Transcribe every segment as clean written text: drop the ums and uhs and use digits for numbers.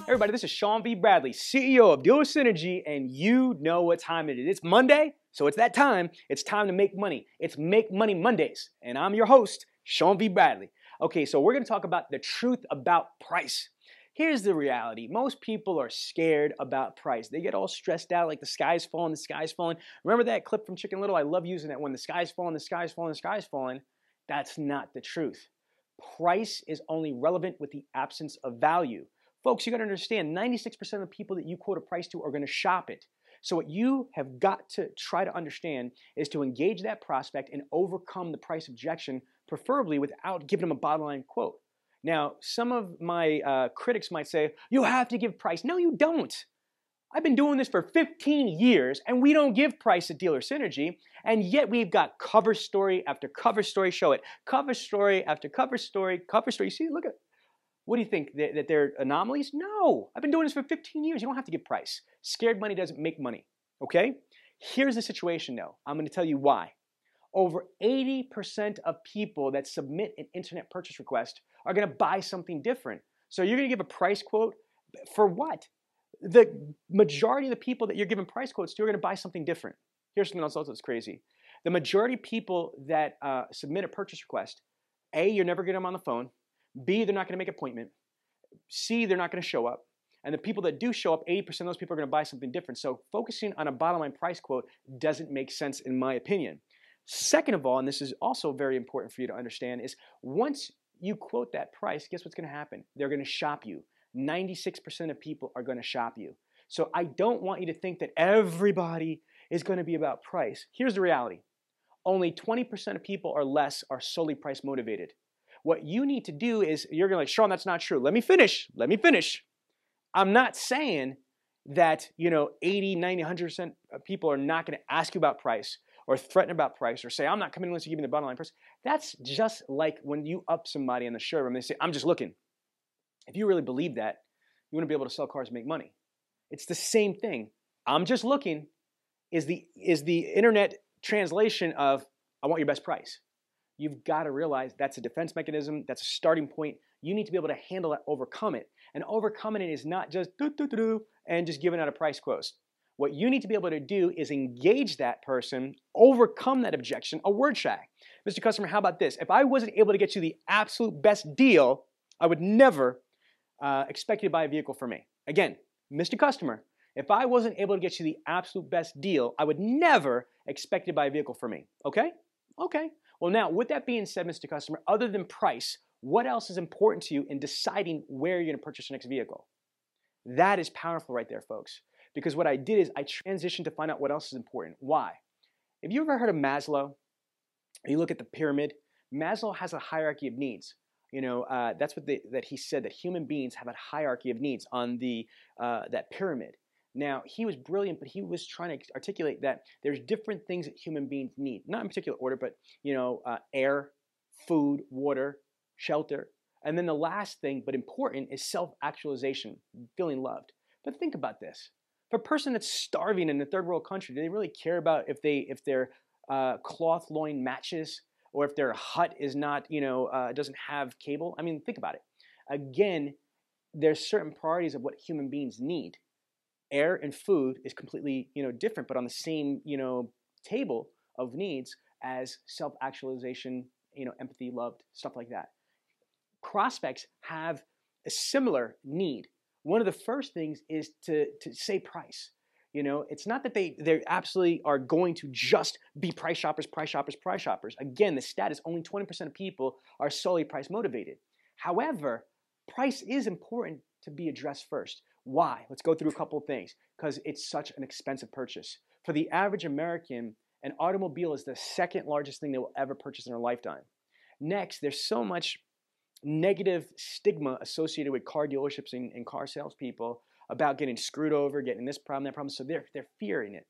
Everybody, this is Sean V. Bradley, CEO of Dealer Synergy, and you know what time it is. It's Monday, so it's that time. It's time to make money. It's Make Money Mondays, and I'm your host, Sean V. Bradley. Okay, so we're going to talk about the truth about price. Here's the reality. Most people are scared about price. They get all stressed out like the sky's falling, the sky's falling. Remember that clip from Chicken Little? I love using that one. The sky's falling, the sky's falling, the sky's falling. That's not the truth. Price is only relevant with the absence of value. Folks, you got to understand, 96% of the people that you quote a price to are going to shop it. So what you have got to try to understand is to engage that prospect and overcome the price objection, preferably without giving them a bottom line quote. Now, some of my critics might say, you have to give price. No, you don't. I've been doing this for 15 years, and we don't give price at Dealer Synergy, and yet we've got cover story after cover story. Show it. Cover story after cover story, cover story. You see, look at it. What do you think, that they're anomalies? No, I've been doing this for 15 years. You don't have to give price. Scared money doesn't make money, okay? Here's the situation though. I'm gonna tell you why. Over 80% of people that submit an internet purchase request are gonna buy something different. So you're gonna give a price quote for what? The majority of the people that you're giving price quotes to are gonna buy something different. Here's something else that's crazy. The majority of people that submit a purchase request, A, you're never getting them on the phone. B, they're not going to make an appointment. C, they're not going to show up. And the people that do show up, 80% of those people are going to buy something different. So focusing on a bottom line price quote doesn't make sense in my opinion. Second of all, and this is also very important for you to understand, is once you quote that price, guess what's going to happen? They're going to shop you. 96% of people are going to shop you. So I don't want you to think that everybody is going to be about price. Here's the reality. Only 20% of people or less are solely price motivated. What you need to do is, you're going to like, Sean, that's not true. Let me finish. I'm not saying that, 80, 90, 100% of people are not going to ask you about price or threaten about price or say, I'm not coming unless you give me the bottom line price. That's just like when you up somebody in the showroom and they say, I'm just looking. If you really believe that, you want to be able to sell cars and make money. It's the same thing. I'm just looking is the internet translation of I want your best price. You've got to realize that's a defense mechanism. That's a starting point. You need to be able to handle it, overcome it. And overcoming it is not just and just giving out a price quote. What you need to be able to do is engage that person, overcome that objection, a word shag. Mr. Customer, how about this? If I wasn't able to get you the absolute best deal, I would never expect you to buy a vehicle from me. Again, Mr. Customer, if I wasn't able to get you the absolute best deal, I would never expect you to buy a vehicle from me. Okay? Okay. Well, now, with that being said, Mr. Customer, other than price, what else is important to you in deciding where you're going to purchase your next vehicle? That is powerful right there, folks. Because what I did is I transitioned to find out what else is important. Why? Have you ever heard of Maslow? You look at the pyramid. Maslow has a hierarchy of needs. That's what that he said, that human beings have a hierarchy of needs on that pyramid. Now, he was brilliant, but he was trying to articulate that there's different things that human beings need. Not in particular order, but, air, food, water, shelter. And then the last thing, but important, is self-actualization, feeling loved. But think about this. For a person that's starving in a third world country, do they really care about if their cloth loin matches or if their hut is not, doesn't have cable? I mean, think about it. Again, there's certain priorities of what human beings need. Air and food is completely, different, but on the same, table of needs as self-actualization, empathy, loved, stuff like that. Prospects have a similar need. One of the first things is to say price. It's not that they absolutely are going to just be price shoppers. Again, the stat is only 20% of people are solely price motivated. However, price is important to be addressed first. Why? Let's go through a couple of things. Because it's such an expensive purchase. For the average American, an automobile is the second largest thing they will ever purchase in their lifetime. Next, there's so much negative stigma associated with car dealerships and car salespeople about getting screwed over, getting this problem, that problem. So they're fearing it.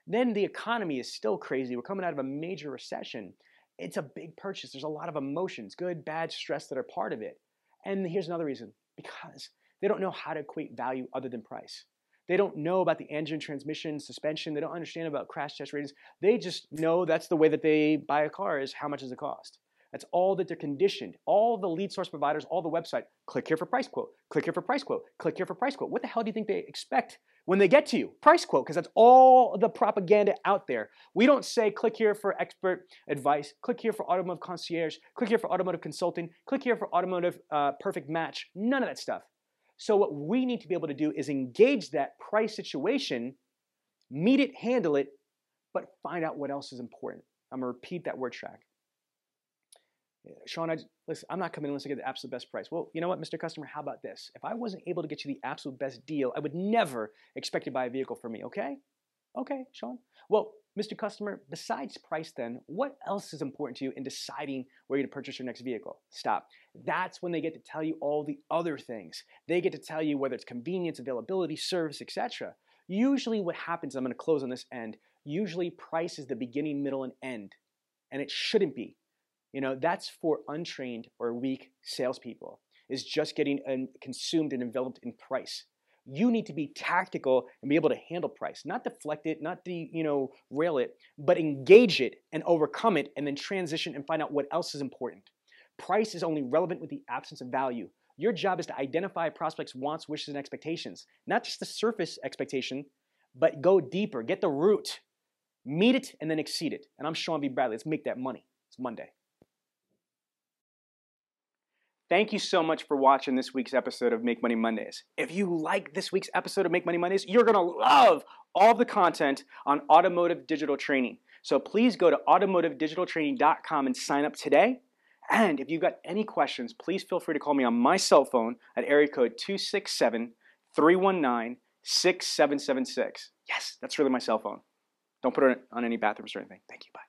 Then the economy is still crazy. We're coming out of a major recession. It's a big purchase. There's a lot of emotions, good, bad, stress that are part of it. And here's another reason. Because they don't know how to equate value other than price. They don't know about the engine, transmission, suspension. They don't understand about crash test ratings. They just know that's the way that they buy a car, is how much does it cost. That's all that they're conditioned. All the lead source providers, all the website, click here for price quote, click here for price quote, click here for price quote. What the hell do you think they expect when they get to you? Price quote, because that's all the propaganda out there. We don't say click here for expert advice, click here for automotive concierge, click here for automotive consulting, click here for automotive perfect match. None of that stuff. So what we need to be able to do is engage that price situation, meet it, handle it, but find out what else is important. I'm going to repeat that word track. Sean, listen, I'm not coming unless I get the absolute best price. Well, you know what, Mr. Customer, how about this? If I wasn't able to get you the absolute best deal, I would never expect you to buy a vehicle from me, okay? Okay, Sean. Well, Mr. Customer, besides price then, what else is important to you in deciding where you're to purchase your next vehicle? Stop. That's when they get to tell you all the other things. They get to tell you whether it's convenience, availability, service, etc. Usually what happens, I'm going to close on this end, usually price is the beginning, middle, and end. And it shouldn't be. You know, that's for untrained or weak salespeople, is just getting consumed and enveloped in price. You need to be tactical and be able to handle price, not deflect it, not rail it, but engage it and overcome it and then transition and find out what else is important. Price is only relevant with the absence of value. Your job is to identify a prospect's wants, wishes, and expectations, not just the surface expectation, but go deeper, get the root, meet it, and then exceed it. And I'm Sean V. Bradley. Let's make that money. It's Monday. Thank you so much for watching this week's episode of Make Money Mondays. If you like this week's episode of Make Money Mondays, you're going to love all the content on automotive digital training. So please go to automotivedigitaltraining.com and sign up today. And if you've got any questions, please feel free to call me on my cell phone at area code 267-319-6776. Yes, that's really my cell phone. Don't put it on any bathrooms or anything. Thank you. Bye.